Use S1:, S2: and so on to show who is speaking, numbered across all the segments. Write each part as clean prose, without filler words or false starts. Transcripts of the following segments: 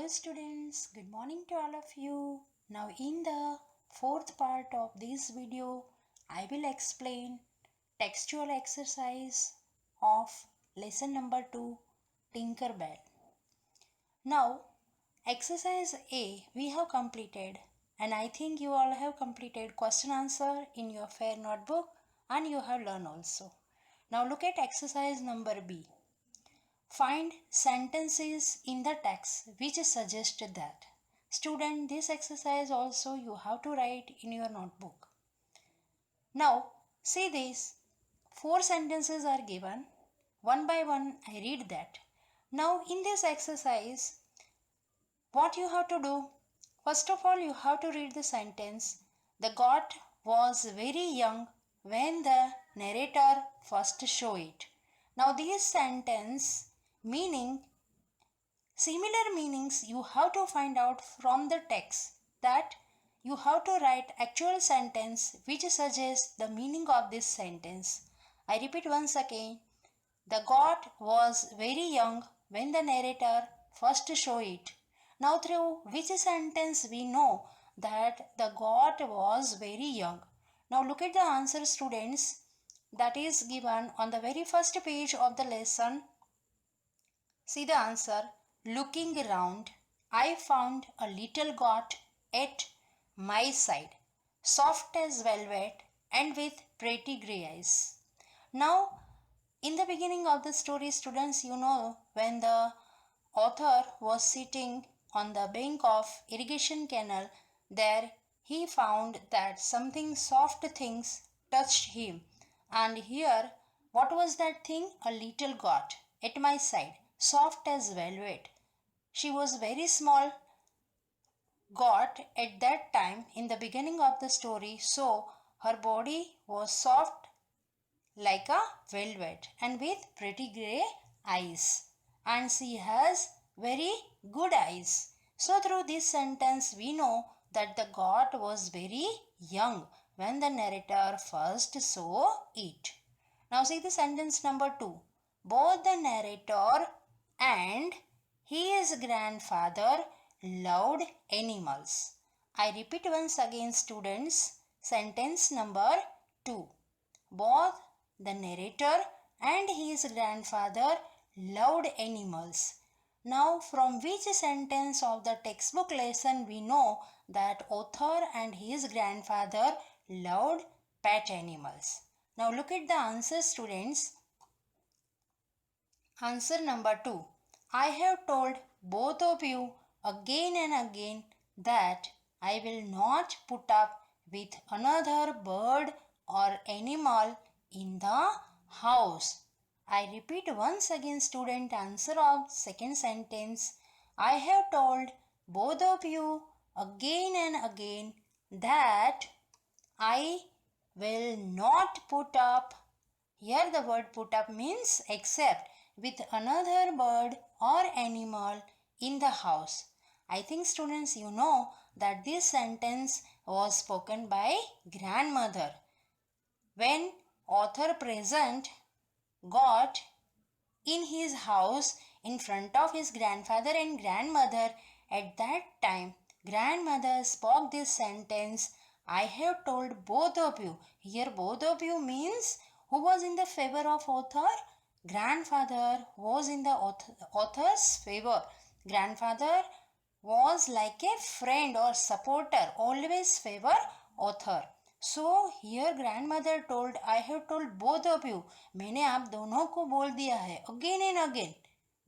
S1: Hello students, good morning to all of you. Now in the fourth part of this video, I will explain textual exercise of lesson number 2, Tinkerbell. Now exercise A we have completed, and I think you all have completed question answer in your fair notebook and you have learned also. Now look at exercise number B. Find sentences in the text which suggest that. Student, this exercise also you have to write in your notebook. Now, see this. 4 sentences are given. One by one, I read that. Now, in this exercise, what you have to do? First of all, you have to read the sentence. The goat was very young when the narrator first showed it. Now, this sentence meaning similar meanings you have to find out from the text, that you have to write actual sentence which suggests the meaning of this sentence. I repeat once again. The goat was very young when the narrator first showed it. Now through which sentence we know that the goat was very young. Now look at the answer, students, that is given on the very first page of the lesson. See the answer. Looking around, I found a little goat at my side, soft as velvet and with pretty grey eyes. Now, in the beginning of the story, students, you know, when the author was sitting on the bank of irrigation canal, there he found that something soft things touched him. And here, what was that thing? A little goat at my side, soft as velvet. She was very small goat at that time in the beginning of the story, so her body was soft like a velvet and with pretty grey eyes, and she has very good eyes. So through this sentence we know that the goat was very young when the narrator first saw it. Now see the sentence number 2. Both the narrator and his grandfather loved animals. I repeat once again, students, sentence number 2. Both the narrator and his grandfather loved animals. Now, from which sentence of the textbook lesson we know that author and his grandfather loved pet animals? Now, look at the answer, students. Answer number 2. I have told both of you again and again that I will not put up with another bird or animal in the house. I repeat once again, student, answer of second sentence. I have told both of you again and again that I will not put up. Here the word put up means accept with another bird or animal in the house. I think, students, you know that this sentence was spoken by grandmother. When author present got in his house in front of his grandfather and grandmother, at that time grandmother spoke this sentence, I have told both of you. Here both of you means who was in the favor of author? Grandfather was in the author's favor. Grandfather was like a friend or supporter, always favor author. So here grandmother told, I have told both of you. मैंने आप दोनों को बोल दिया है again and again.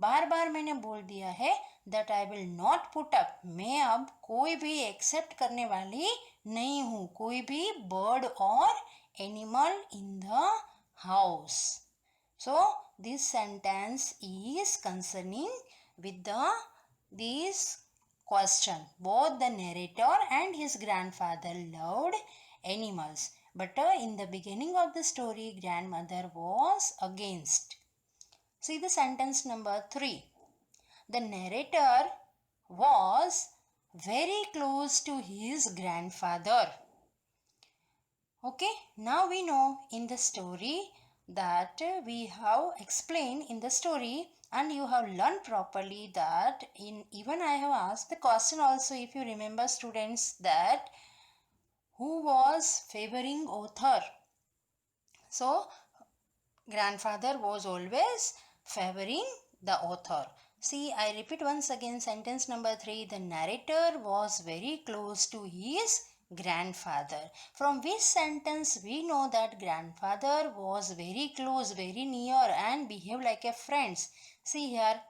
S1: बार बार मैंने बोल दिया है that I will not put up. मैं अब कोई भी एक्सेप्ट करने वाली नहीं हूँ, कोई भी बर्ड और animal in the house. So this sentence is concerning with this question. Both the narrator and his grandfather loved animals, but in the beginning of the story, grandmother was against. See the sentence number 3. The narrator was very close to his grandfather. Okay, now we know in the story that we have explained in the story, and you have learned properly that even I have asked the question also, if you remember students, that who was favoring author. So grandfather was always favoring the author. See, I repeat once again sentence number 3. The narrator was very close to his grandfather. From which sentence we know that grandfather was very close, very near and behaved like a friend. See here,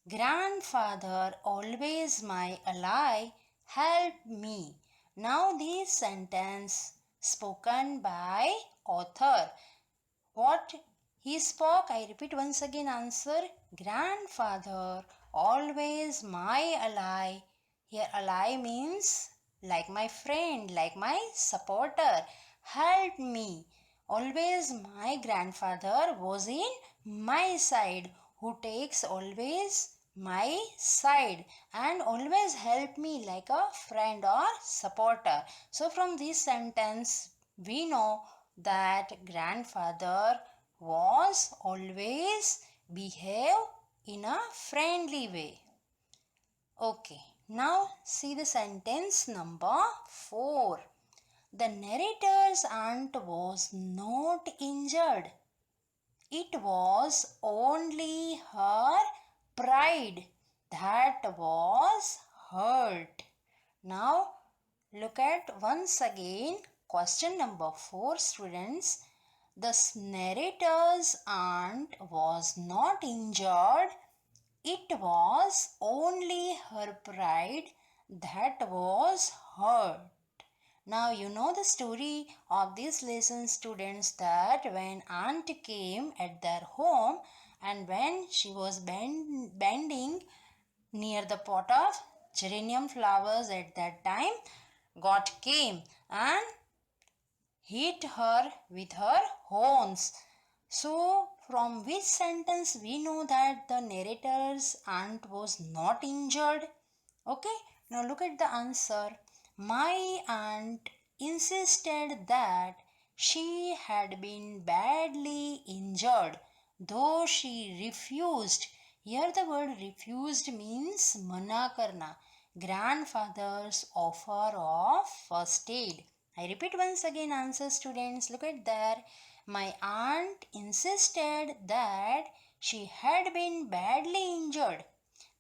S1: grandfather always my ally, help me. Now this sentence spoken by author. What he spoke, I repeat once again answer. Grandfather, always my ally. Here ally means like my friend, like my supporter. Help me. Always my grandfather was in my side, who takes always my side and always help me like a friend or supporter. So from this sentence we know that grandfather was always behave in a friendly way. Okay, now see the sentence number 4. The narrator's aunt was not injured. It was only her pride that was hurt. Now look at once again question number 4, students. The narrator's aunt was not injured. It was only her pride that was hurt. Now you know the story of this lesson, students, that when aunt came at their home and when she was bending near the pot of geranium flowers at that time, God came and hit her with her horns. So from which sentence we know that the narrator's aunt was not injured? Okay, now look at the answer. My aunt insisted that she had been badly injured, though she refused. Here the word refused means mana karna, grandfather's offer of first aid. I repeat once again answer, students. Look at there. My aunt insisted that she had been badly injured.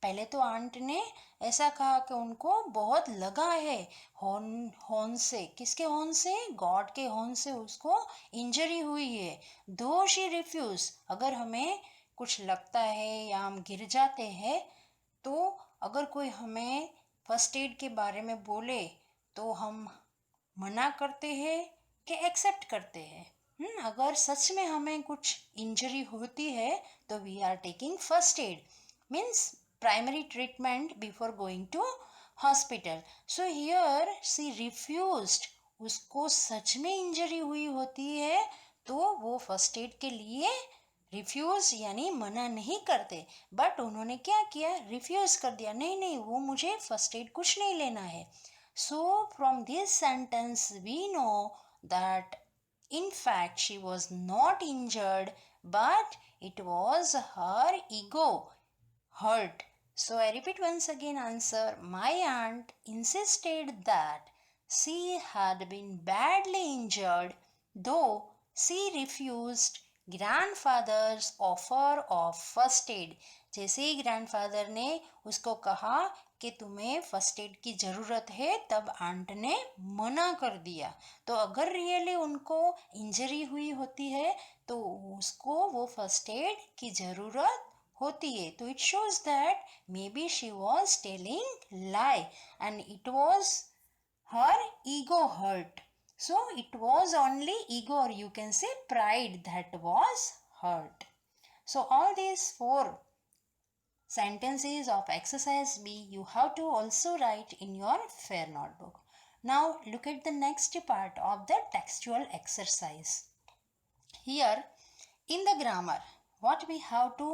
S1: पहले तो aunt ने ऐसा कहा कि उनको बहुत लगा है हॉर्न हॉर्न से. किसके हॉर्न से? गॉड के हॉर्न से उसको इंजरी हुई है. दो शी रिफ्यूज. अगर हमें कुछ लगता है या हम गिर जाते हैं तो अगर कोई हमें फर्स्ट एड के बारे में बोले तो हम मना करते हैं कि एक्सेप्ट करते हैं. अगर सच में हमें कुछ इंजरी होती है तो we are taking first aid, means primary treatment before going to hospital. So here she refused. उसको सच में इंजरी हुई होती है तो वो फर्स्ट एड के लिए रिफ्यूज यानी मना नहीं करते. बट उन्होंने क्या किया? रिफ्यूज कर दिया. नहीं नहीं, वो मुझे फर्स्ट एड कुछ नहीं लेना है. So from this sentence we know that in fact she was not injured, but it was her ego hurt. So I repeat once again answer. My aunt insisted that she had been badly injured, though she refused grandfather's offer of first aid. जैसे ही grandfather ने उसको कहा कि तुम्हें first aid की ज़रूरत है तब आंट ने मना कर दिया. तो अगर रियली उनको इंजरी हुई होती है तो उसको वो फर्स्ट एड की ज़रूरत होती है. तो it shows that maybe she was telling lie and it was her ego hurt. So it was only ego, or you can say pride, that was hurt. So all these 4 sentences of exercise B you have to also write in your fair notebook. Now look at the next part of the textual exercise. Here in the grammar, what we have to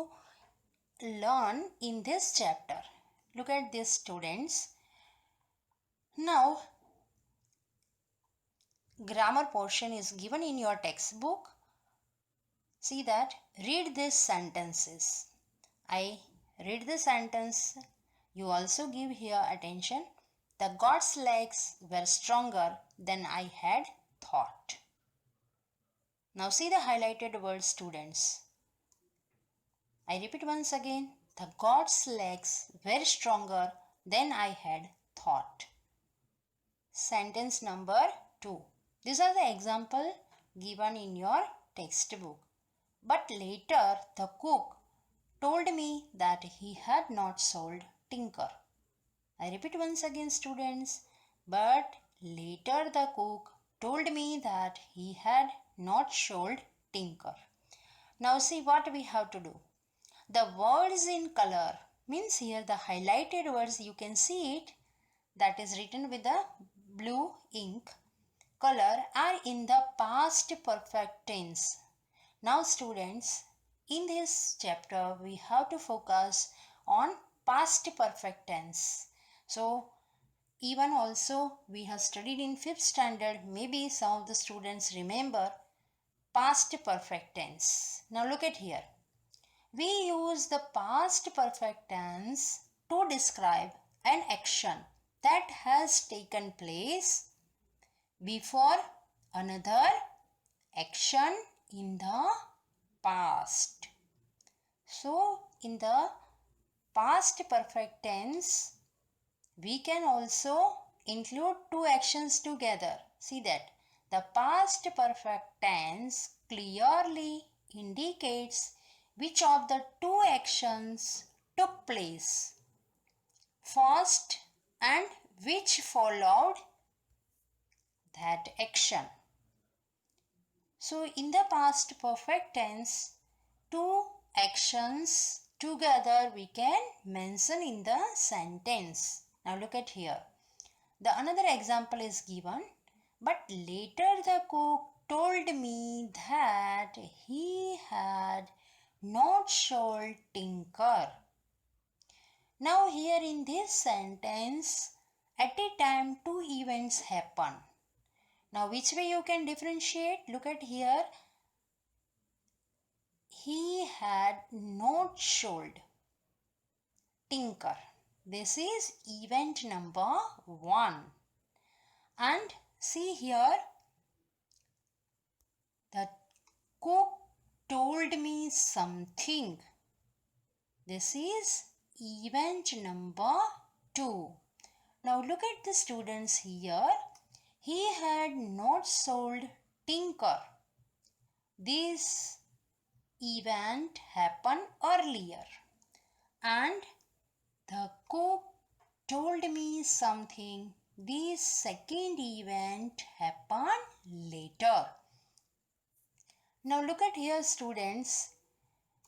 S1: learn in this chapter. Look at this, students. Now grammar portion is given in your textbook. See that, read these sentences. I read the sentence. You also give here attention. The god's legs were stronger than I had thought. Now see the highlighted words, students. I repeat once again. The god's legs were stronger than I had thought. Sentence number 2. These are the example given in your textbook. But later the cook told me that he had not sold Tinker. I repeat once again, students. But later the cook told me that he had not sold Tinker. Now see what we have to do. The words in color means here the highlighted words, you can see it, that is written with the blue ink color, are in the past perfect tense. Now students, in this chapter we have to focus on past perfect tense. So even also we have studied in 5th standard, maybe some of the students remember past perfect tense. Now look at here. We use the past perfect tense to describe an action that has taken place before another action in the past. So in the past perfect tense, we can also include two actions together. See that the past perfect tense clearly indicates which of the two actions took place first and which followed that action. So in the past perfect tense, two actions together we can mention in the sentence. Now look at here. The another example is given. But later the cook told me that he had not sold Tinker. Now here in this sentence, at a time two events happen. Now which way you can differentiate? Look at here. He had not sold Tinker. This is event number 1. And see here, the cook told me something. This is event number 2. Now look at the students here. He had not sold Tinker. This event happened earlier. And the cook told me something. This second event happened later. Now look at here, students.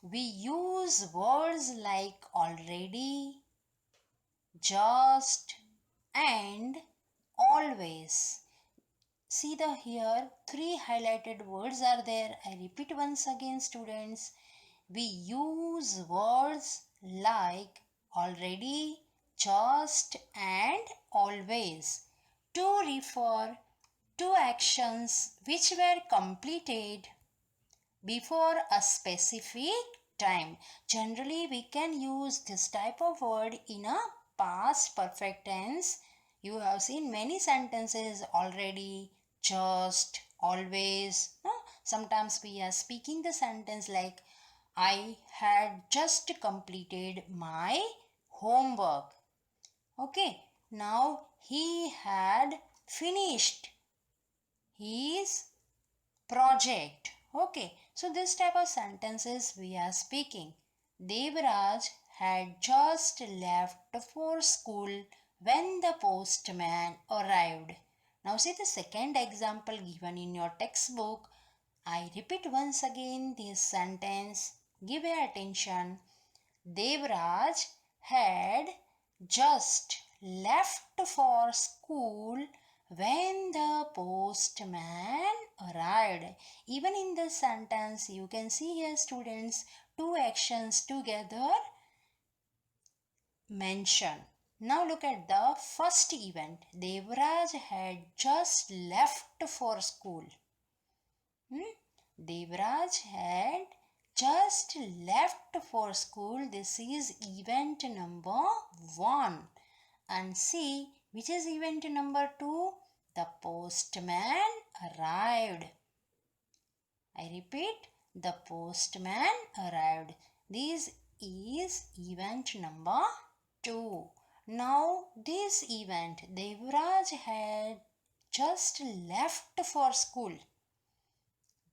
S1: We use words like already, just, and always. See the here 3 highlighted words are there. I repeat once again, students. We use words like already, just, and always to refer to actions which were completed before a specific time. Generally, we can use this type of word in a past perfect tense. You have seen many sentences already, just, always. Sometimes we are speaking the sentence like, I had just completed my homework. Okay, now he had finished his project. Okay, so this type of sentences we are speaking. Devraj had just left for school when the postman arrived. Now see the second example given in your textbook. I repeat once again this sentence. Give your attention. Devraj had just left for school when the postman arrived. Even in this sentence, you can see here, students, two actions together mentioned. Now look at the first event. Devraj had just left for school. Devraj had just left for school. This is event number 1. And see, which is event number 2? The postman arrived. I repeat, the postman arrived. This is event number 2. Now, this event, Devraj had just left for school.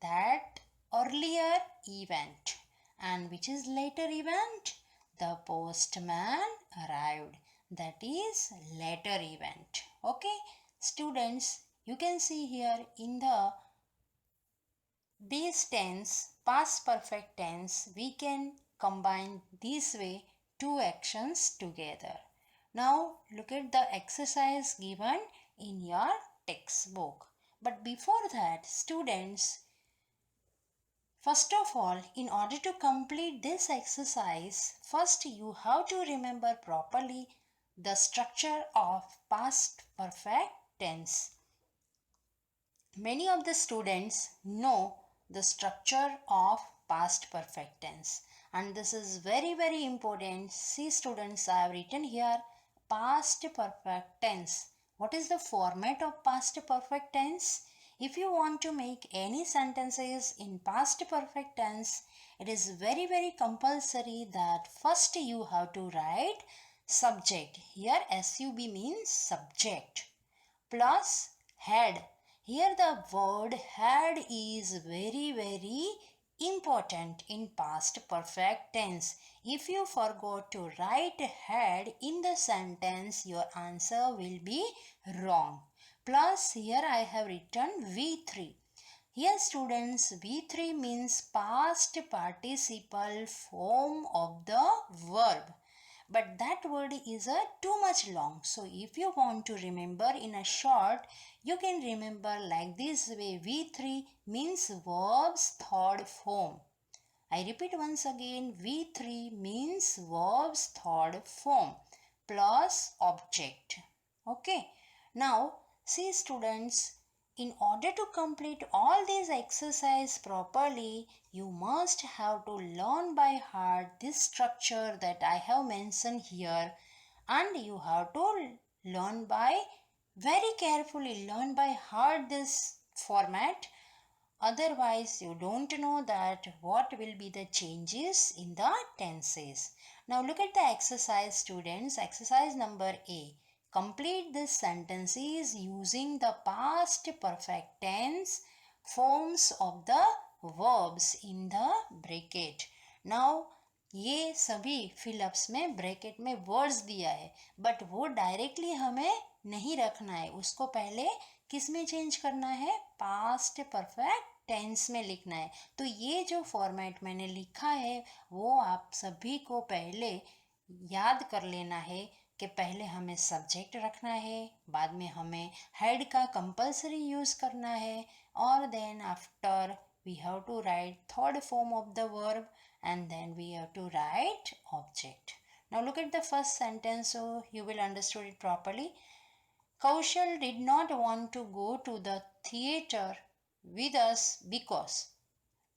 S1: That earlier event. And which is later event? The postman arrived. That is later event. Okay, students, you can see here in the this tense, past perfect tense, we can combine this way two actions together. Now look at the exercise given in your textbook. But before that, students, first of all, in order to complete this exercise, first you have to remember properly the structure of past perfect tense. Many of the students know the structure of past perfect tense, and this is very important. See students, I have written here past perfect tense. What is the format of past perfect tense? If you want to make any sentences in past perfect tense, it is very compulsory that first you have to write subject. Here SUB means subject plus had. Here the word had is very important in past perfect tense. If you forgot to write had in the sentence, your answer will be wrong. Plus here I have written V3. Here students, V3 means past participle form of the verb. But that word is too much long. So if you want to remember in a short, you can remember like this way. V3 means verb's third form. I repeat once again, V3 means verb's third form plus object. Okay. Now see students, in order to complete all these exercise properly, you must have to learn by heart this structure that I have mentioned here, and you have to learn by very carefully learn by heart this format. Otherwise, you don't know that what will be the changes in the tenses. Now look at the exercise students. Exercise number A. Complete these sentences using the past perfect tense forms of the verbs in the bracket. Now ये सभी fill-ups में bracket में words दिया है, but वो directly हमें नहीं रखना है. उसको पहले किस में चेंज करना है? पास्ट परफेक्ट टेंस में लिखना है. तो ये जो फॉर्मेट मैंने लिखा है वो आप सभी को पहले याद कर लेना है कि पहले हमें सब्जेक्ट रखना है, बाद में हमें हेड का कंपल्सरी यूज़ करना है, और then after we have to write third form of the verb, and then we have to write object. Now look at the first sentence so you will understand it properly. Kaushal did not want to go to the theater with us because.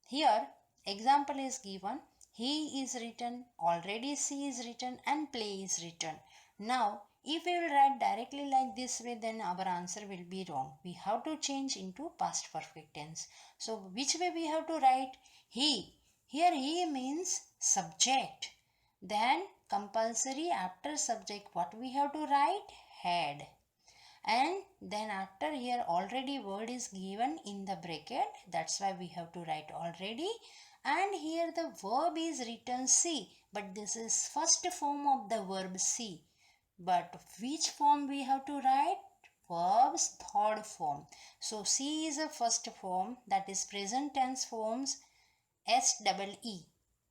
S1: Here example is given. He is written, already see is written, and play is written. Now if we will write directly like this way, then our answer will be wrong. We have to change into past perfect tense. So which way we have to write? He. Here he means subject. Then compulsory after subject what we have to write? Had. And then after here already word is given in the bracket. That's why we have to write already. And here the verb is written see. But this is first form of the verb see. But which form we have to write? Verb's third form. So see is a first form, that is present tense forms SEE.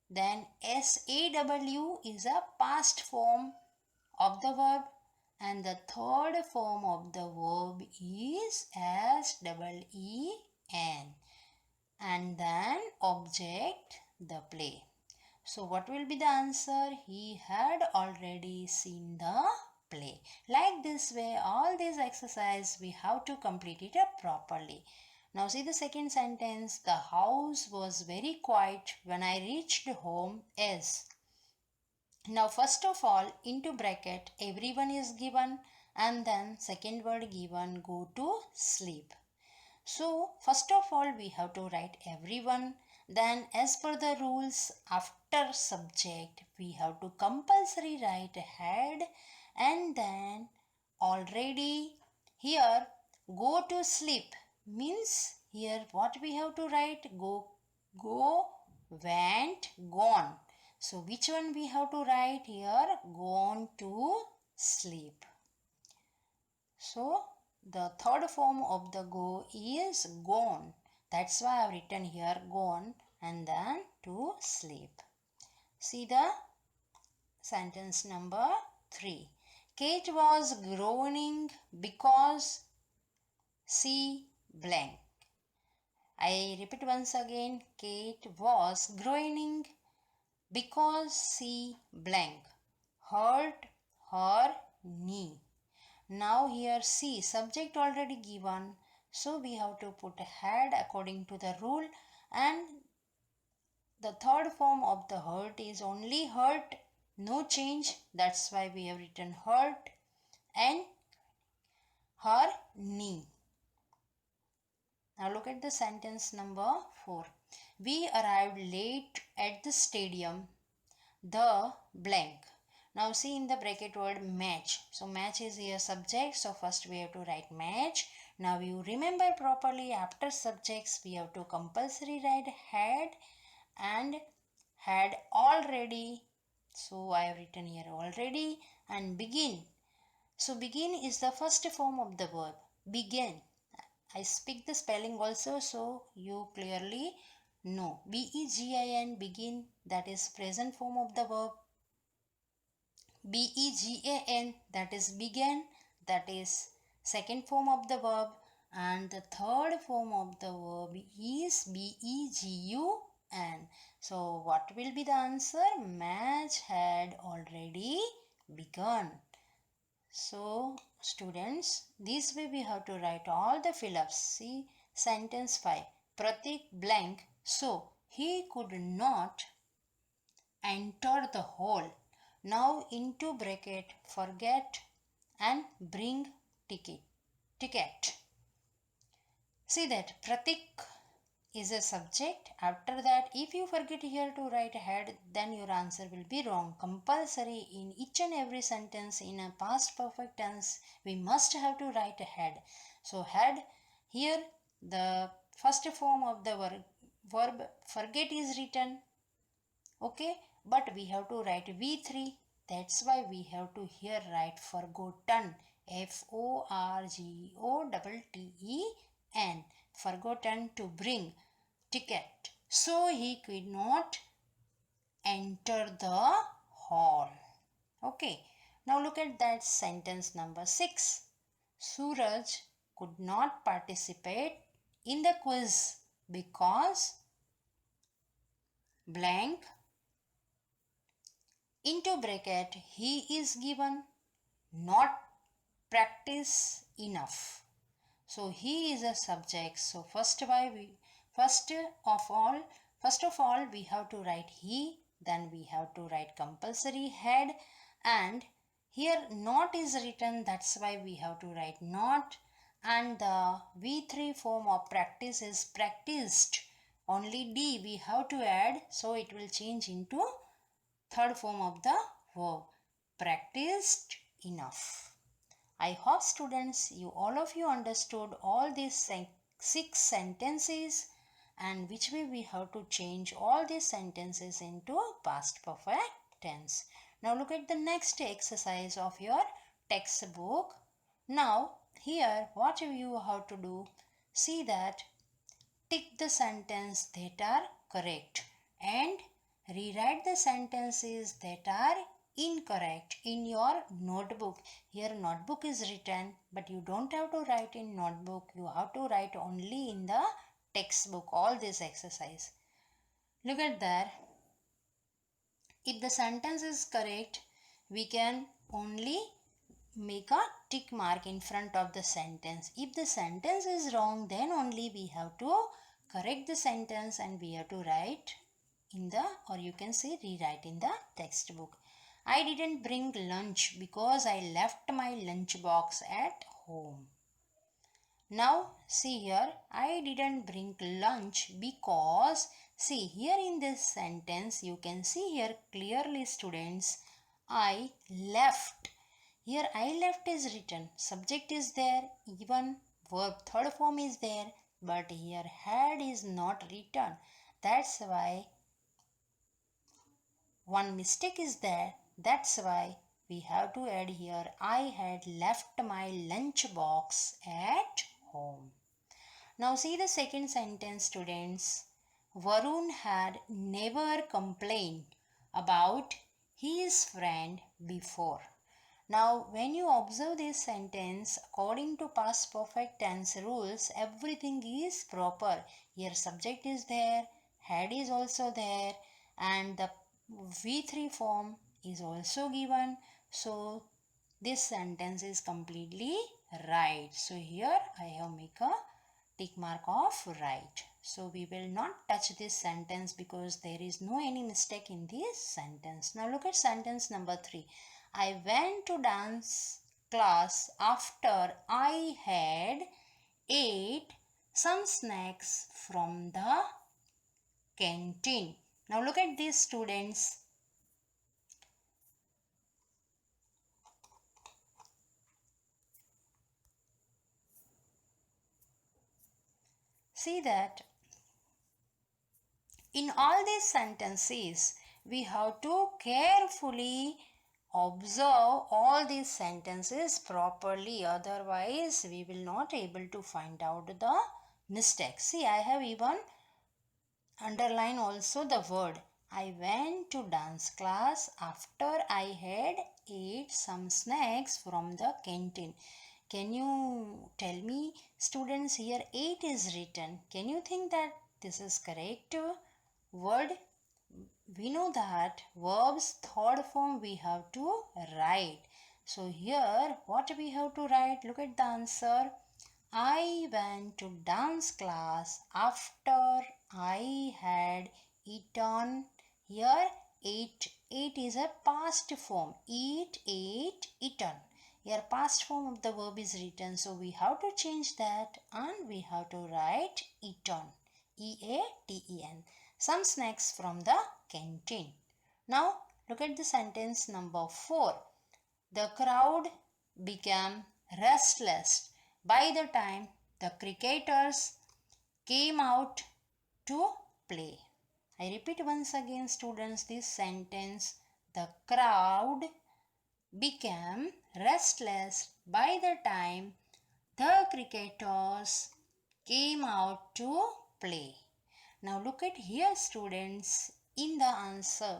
S1: Then SAW is a past form of the verb, and the third form of the verb is SEEN. And then object the play. So what will be the answer? He had already seen the play. Like this way, all these exercise we have to complete it up properly. Now see the second sentence. The house was very quiet when I reached home is. Now first of all, into bracket, everyone is given, and then second word given, go to sleep. So first of all we have to write everyone. Then as per the rules, after subject we have to compulsory write had, and then already. Here go to sleep means here what we have to write, go, went, gone. So which one we have to write here, gone to sleep. So the third form of the go is gone. That's why I have written here gone and then to sleep. See the sentence number 3. Kate was groaning because she blank. I repeat once again. Kate was groaning because she blank hurt her knee. Now here see, subject already given, so we have to put had according to the rule, and the third form of the hurt is only hurt, no change. That's why we have written hurt and her knee. Now look at the sentence number 4. We arrived late at the stadium. The blank. Now see in the bracket word match. So match is here subject. So first we have to write match. Now you remember properly, after subjects we have to compulsory write had and had already. So I have written here already, and begin. So begin is the first form of the verb. Begin. I speak the spelling also so you clearly know. B-E-G-I-N, begin, that is present form of the verb. B-E-G-A-N, that is began, that is second form of the verb, and the third form of the verb is B-E-G-U-N. So what will be the answer? Match had already begun. So students, this way we have to write all the fill-ups. See sentence 5. Pratik blank, so he could not enter the hall. Now into bracket, forget and bring ticket. See that Pratik is a subject. After that, if you forget here to write had, then your answer will be wrong. Compulsory in each and every sentence in a past perfect tense, we must have to write had. So had, here the first form of the verb forget is written. Okay, but we have to write V3. That's why we have to here write forgotten. Forgotten. Forgotten to bring ticket. So he could not enter the hall. Okay, now look at that sentence number 6. Suraj could not participate in the quiz because blank, into bracket, he is given not practice enough. So he is a subject. So first of all we have to write he, then we have to write compulsory had, and here not is written, that's why we have to write not, and the V3 form of practice is practiced. Only D we have to add, so it will change into third form of the verb, practiced enough. I hope students, all of you understood all these 6 sentences, and which way we have to change all these sentences into past perfect tense. Now look at the next exercise of your textbook. Now here what you have to do, see that tick the sentence that are correct and rewrite the sentences that are incorrect in your notebook. Here notebook is written, but you don't have to write in notebook. You have to write only in the textbook all this exercise. Look at there. If the sentence is correct, we can only make a tick mark in front of the sentence. If the sentence is wrong, then only we have to correct the sentence and we have to write in the, or you can say rewrite in the textbook. I didn't bring lunch because I left my lunch box at home. Now see here, I didn't bring lunch because, see here in this sentence you can see here clearly students, I left. Here I left is written, subject is there, even verb third form is there, but here had is not written. That's why one mistake is there. That's why we have to add here, I had left my lunch box at home. Now see the second sentence students. Varun had never complained about his friend before. Now when you observe this sentence, according to past perfect tense rules, everything is proper. Here subject is there, had is also there, and the V3 form is also given. So this sentence is completely right. So here I have make a tick mark of right. So we will not touch this sentence because there is no any mistake in this sentence. Now look at sentence number 3. I went to dance class after I had ate some snacks from the canteen. Now look at these students. See that in all these sentences, we have to carefully observe all these sentences properly. Otherwise, we will not able to find out the mistake. See, I have even underline also the word. I went to dance class after I had ate some snacks from the canteen. Can you tell me, students, here 8 is written. Can you think that this is correct word? We know that verbs third form we have to write. So here what we have to write? Look at the answer. I went to dance class after I had eaten. Here ate. Ate is a past form. Eat, ate, eaten. Here past form of the verb is written. So we have to change that and we have to write eaten. E-A-T-E-N. Some snacks from the canteen. Now look at the sentence number 4. The crowd became restless by the time the cricketers came out to play. I repeat once again students this sentence. The crowd became restless by the time the cricketers came out to play. Now look at here students in the answer.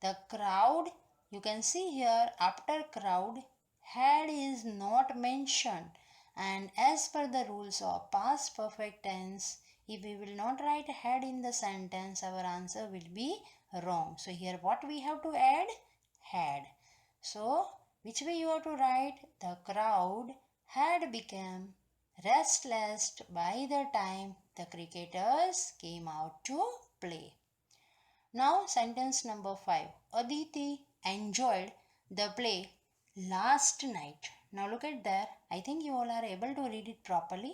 S1: The crowd, you can see here after crowd, had is not mentioned, and as per the rules of past perfect tense, if we will not write had in the sentence, our answer will be wrong. So here what we have to add? Had. So which way you have to write? The crowd had become restless by the time the cricketers came out to play. Now sentence number 5. Aditi enjoyed the play last night. Now look at there. I think you all are able to read it properly.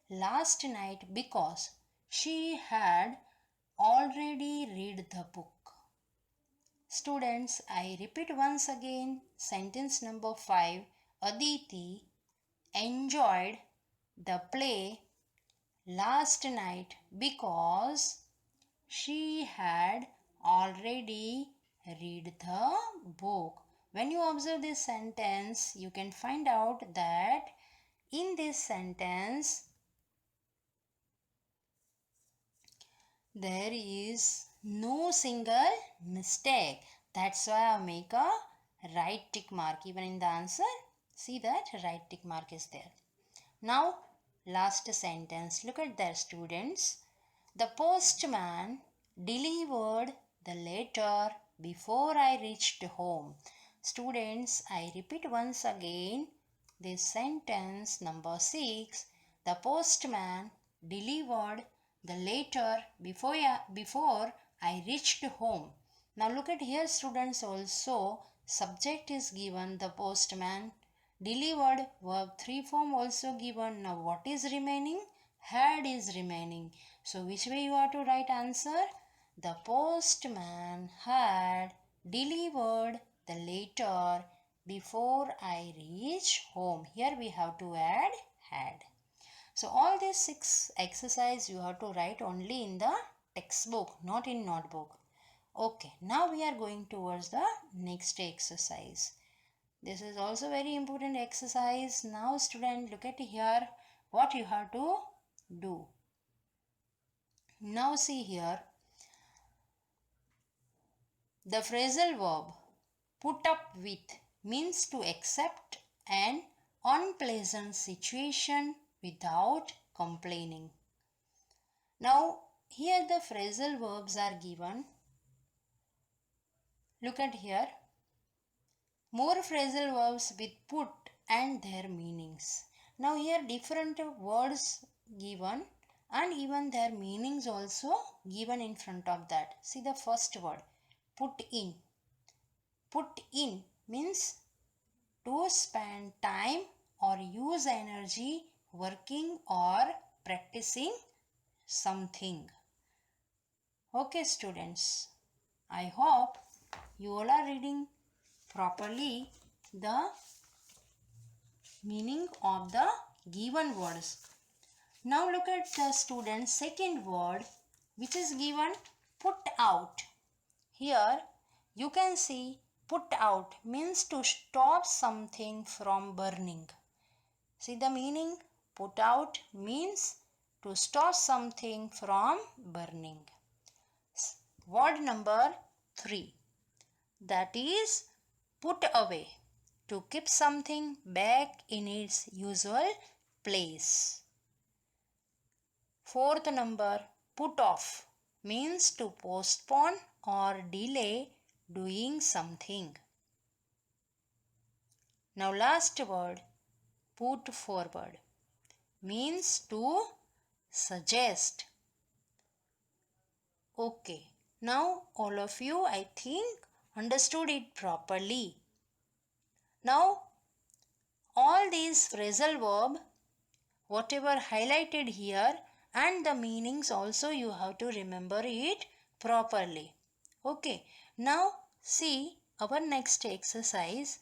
S1: Last night because she had already read the book. Students, I repeat once again sentence number 5. Aditi enjoyed the play last night because she had already read the book. When you observe this sentence, you can find out that in this sentence, there is no single mistake. That's why I make a right tick mark even in the answer. See that right tick mark is there. Now, last sentence. Look at that students. The postman delivered the letter before I reached home. Students, I repeat once again this sentence number 6. The postman delivered the letter before I reached home. Now look at here, students. Also subject is given, the postman. Delivered, verb 3 form also given. Now what is remaining? Had is remaining. So which way you have to write answer? The postman had delivered the letter before I reach home. Here we have to add had. So all these 6 exercise you have to write only in the textbook, not in notebook. Okay, now we are going towards the next exercise. This is also very important exercise. Now student, look at here what you have to do. Now see here, the phrasal verb put up with means to accept an unpleasant situation without complaining. Now here the phrasal verbs are given. Look at here. More phrasal verbs with put and their meanings. Now here different words given and even their meanings also given in front of that. See the first word, put in. Put in means to spend time or use energy working or practicing something. Okay students, I hope you all are reading properly the meaning of the given words. Now look at the student's second word which is given, put out. Here you can see put out means to stop something from burning. See the meaning? Put out means to stop something from burning. Word number 3, that is put away, to keep something back in its usual place. Fourth number, put off means to postpone or delay doing something. Now last word, put forward means to suggest. Okay, now all of you I think understood it properly. Now all these phrasal verb whatever highlighted here and the meanings also you have to remember it properly. Okay, now see our next exercise.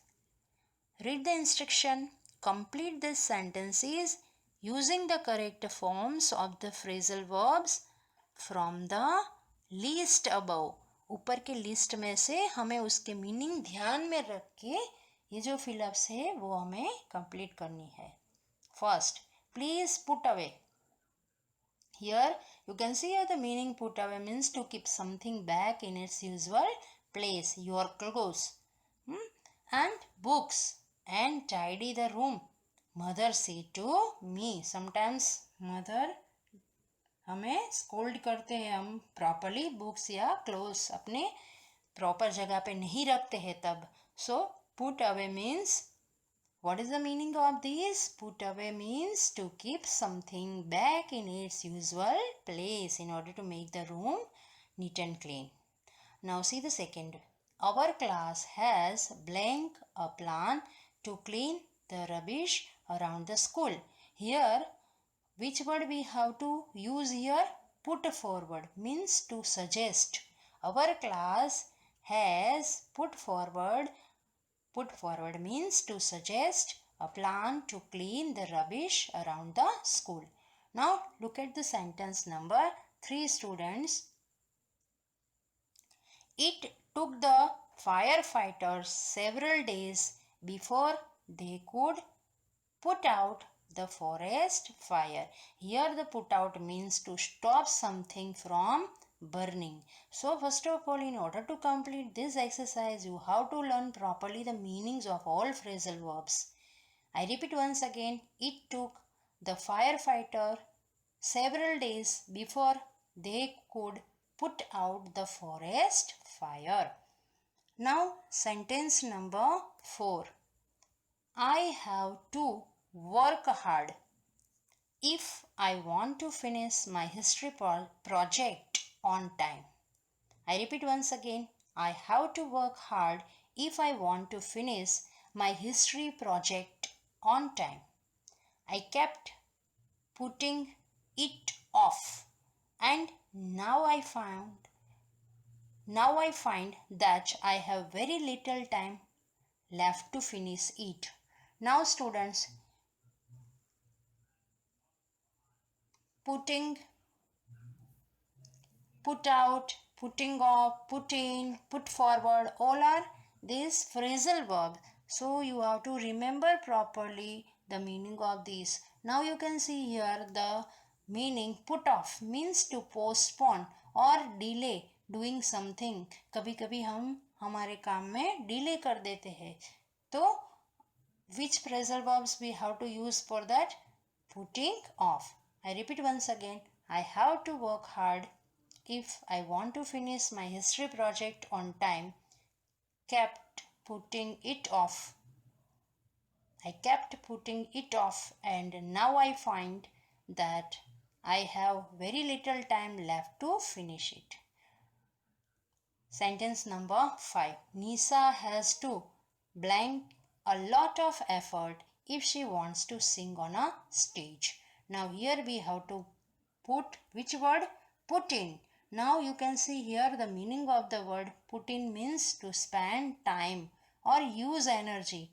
S1: Read the instruction, complete these sentences using the correct forms of the phrasal verbs from the list above. ऊपर के list में से हमें उसके meaning ध्यान में रख के ये जो फिलअप्स है वो हमें कंप्लीट करनी है. First, please put away. Here you can see the meaning put away means to keep something back in its usual place, your clothes and books, and tidy the room. Mother said to me. Sometimes mother हमें scold करते हैं, हम properly books या clothes अपने proper जगह पे नहीं रखते हैं तब. So put away means, what is the meaning of this? Put away means to keep something back in its usual place in order to make the room neat and clean. Now see the second. Our class has blank a plan to clean the rubbish around the school. Here which word we have to use here? Put forward means to suggest. Our class has put forward means to suggest a plan to clean the rubbish around the school. Now look at the sentence number 3 students. It took the firefighters several days before they could put out the forest fire. Here the put out means to stop something from burning. So first of all, in order to complete this exercise, you have to learn properly the meanings of all phrasal verbs. I repeat once again, it took the firefighter several days before they could put out the forest fire. Now sentence number 4. I have to work hard if I want to finish my history project on time. I repeat once again, I have to work hard if I want to finish my history project on time. I kept putting it off, and now I find that I have very little time left to finish it. Now students, putting, put out, putting off, put in, put forward, all are these phrasal verbs. So you have to remember properly the meaning of these. Now you can see here the meaning. Put off means to postpone or delay doing something. कभी कभी हम हमारे काम में delay कर देते हैं. तो which phrasal verbs we have to use for that? Putting off. I repeat once again. I have to work hard if I want to finish my history project on time. Kept putting it off. I kept putting it off, and now I find that I have very little time left to finish it. Sentence number 5. Nisa has to blank a lot of effort if she wants to sing on a stage. Now here we have to put which word? Put in. Now you can see here the meaning of the word put in means to spend time or use energy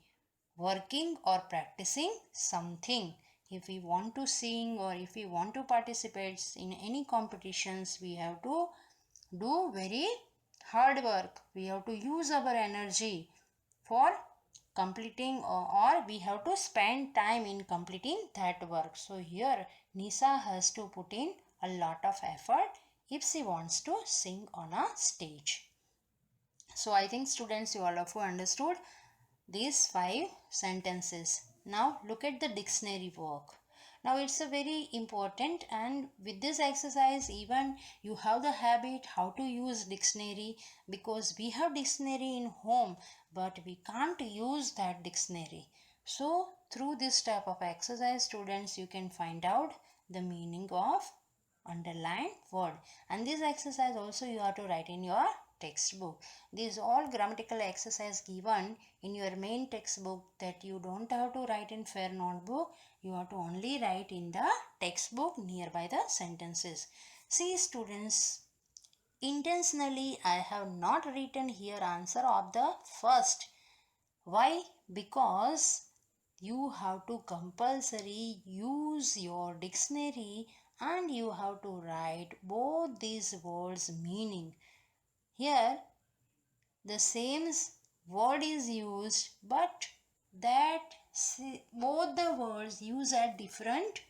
S1: working or practicing something. If we want to sing or if we want to participate in any competitions, we have to do very hard work. We have to use our energy for completing or we have to spend time in completing that work. So here Nisa has to put in a lot of effort if she wants to sing on a stage. So I think students, you all of you understood these 5 sentences. Now look at the dictionary work. Now it's a very important, and with this exercise even you have the habit how to use dictionary, because we have dictionary in home but we can't use that dictionary. So through this type of exercise students, you can find out the meaning of underlined word, and this exercise also you have to write in your textbook. These all grammatical exercise given in your main textbook that you don't have to write in fair notebook. You have to only write in the textbook nearby the sentences. See students, intentionally I have not written here answer of the first. Why? Because you have to compulsory use your dictionary and you have to write both these words meaning. Here the same word is used, but that both the words use at different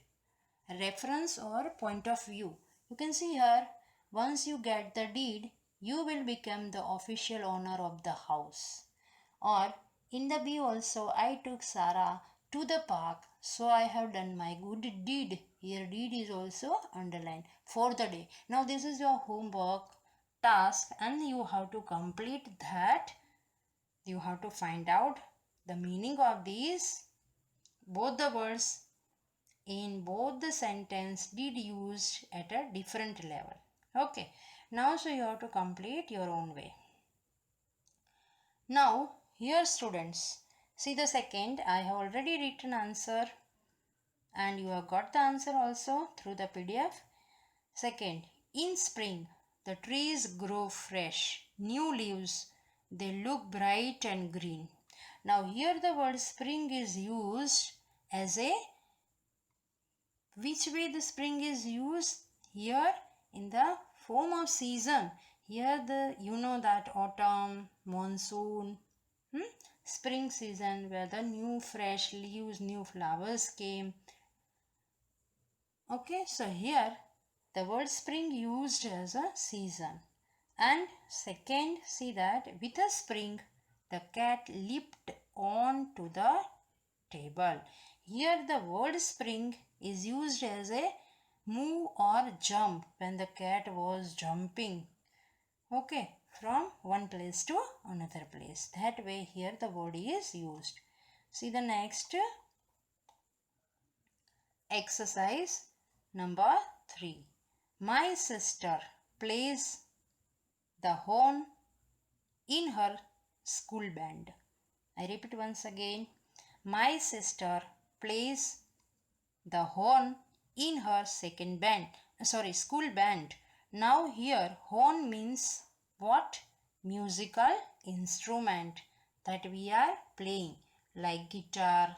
S1: reference or point of view. You can see here, once you get the deed, you will become the official owner of the house. Or in the B also, I took Sarah to the park, so I have done my good deed. Here deed is also underlined for the day. Now this is your homework task and you have to complete that. You have to find out the meaning of these both the words in both the sentence did used at a different level. Okay, now so you have to complete your own way. Now here students, see the second, I have already written answer and you have got the answer also through the PDF. Second, in spring the trees grow fresh, new leaves, they look bright and green. Now here the word spring is used as a, which way the spring is used? Here in the form of season. Here the, you know that autumn, monsoon, spring season where the new fresh leaves, new flowers came. Okay, so here the word spring used as a season. And second, see that with a spring the cat leaped on to the table. Here the word spring is used as a move or jump when the cat was jumping. Okay, from one place to another place. That way here the word is used. See the next exercise number 3. My sister plays the horn in her school band. I repeat once again. My sister plays the horn in her school band. Now here horn means what? Musical instrument that we are playing like guitar,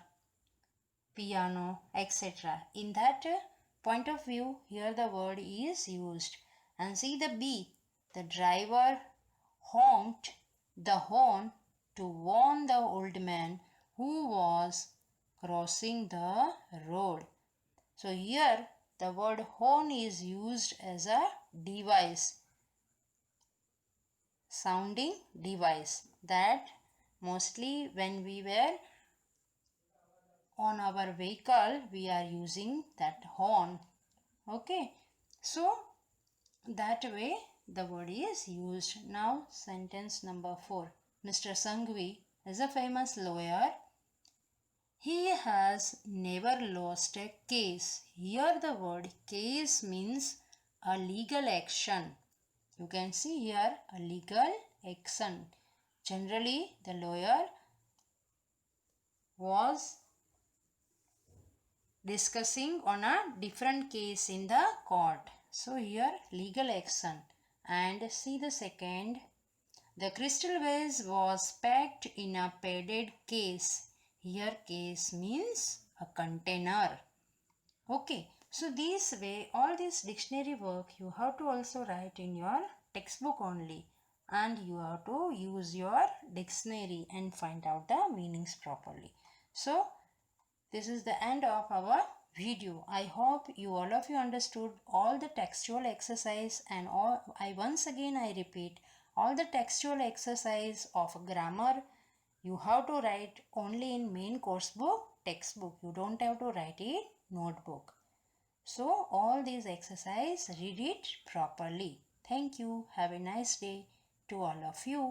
S1: piano, etc. In that point of view, here the word is used. And see the B. The driver honked the horn to warn the old man who was crossing the road. So here the word horn is used as a device, sounding device, that mostly when we were on our vehicle we are using that horn. Okay, so that way the word is used. Now sentence number 4. Mr. Sanghvi is a famous lawyer. He has never lost a case. Here the word case means a legal action. You can see here a legal action. Generally the lawyer was discussing on a different case in the court. So here legal action. And see the second. The crystal vase was packed in a padded case. Here case means a container. Okay, so this way all this dictionary work you have to also write in your textbook only, and you have to use your dictionary and find out the meanings properly. So this is the end of our video. I hope you all of you understood all the textual exercise, and once again I repeat, all the textual exercise of grammar you have to write only in main course book textbook. You don't have to write in notebook. So all these exercise read it properly. Thank you. Have a nice day to all of you.